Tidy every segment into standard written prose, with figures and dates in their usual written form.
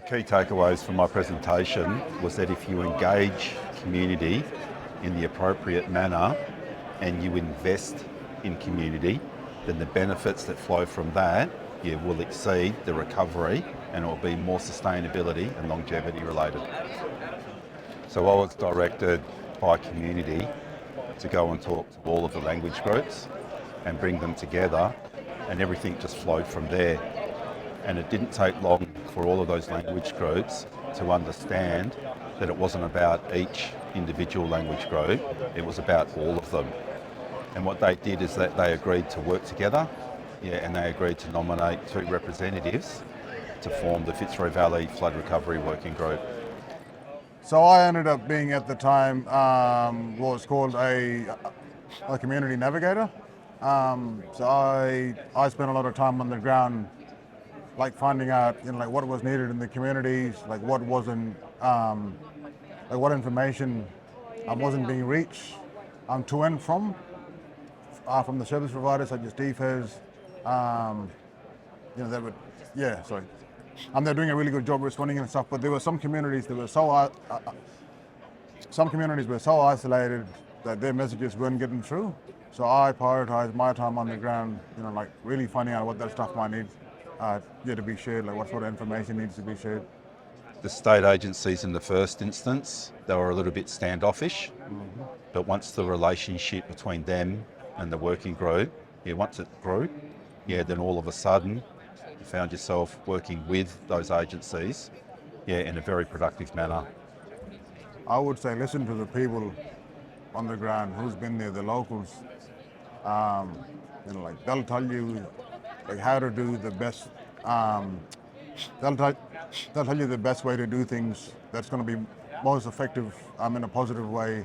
Key takeaways from my presentation was that if you engage community in the appropriate manner and you invest in community, then the benefits that flow from that will exceed the recovery, and it will be more sustainability and longevity related. So I was directed by community to go and talk to all of the language groups and bring them together, and everything just flowed from there. And it didn't take long for all of those language groups to understand that it wasn't about each individual language group, it was about all of them. And what they did is that they agreed to work together, and they agreed to nominate 2 representatives to form the Fitzroy Valley Flood Recovery Working Group. So I ended up being at the time what's called a community navigator. So I spent a lot of time on the ground, like finding out, what was needed in the communities, what wasn't, what information wasn't being reached to and from the service providers such as DFES. They would, they're doing a really good job responding and stuff. But there were some communities that were so isolated that their messages weren't getting through. So I prioritized my time on the ground, really finding out what that stuff might need to be shared, what sort of information needs to be shared. The state agencies in the first instance, they were a little bit standoffish, but once the relationship between them and the working group, once it grew, then all of a sudden you found yourself working with those agencies, in a very productive manner. I would say listen to the people on the ground who's been there, the locals. They'll tell you how to do the best. They'll tell you the best way to do things that's going to be most effective in a positive way.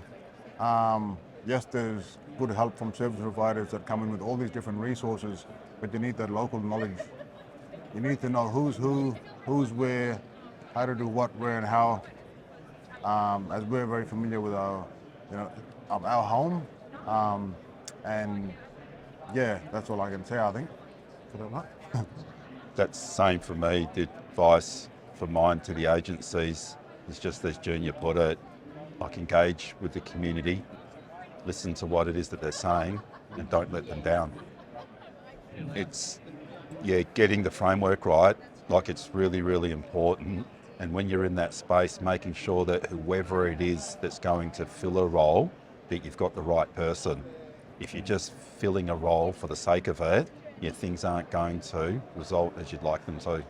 Yes, there's good help from service providers that come in with all these different resources, but you need that local knowledge. You need to know who's who, who's where, how to do what, where, and how. As we're very familiar with our home, and that's all I can say, I think, for that one. That's the same for me. The advice for mine to the agencies is just as Junior put it, engage with the community, listen to what it is that they're saying, and don't let them down. It's, getting the framework right, it's really, really important. And when you're in that space, making sure that whoever it is that's going to fill a role, that you've got the right person. If you're just filling a role for the sake of it, things aren't going to result as you'd like them to.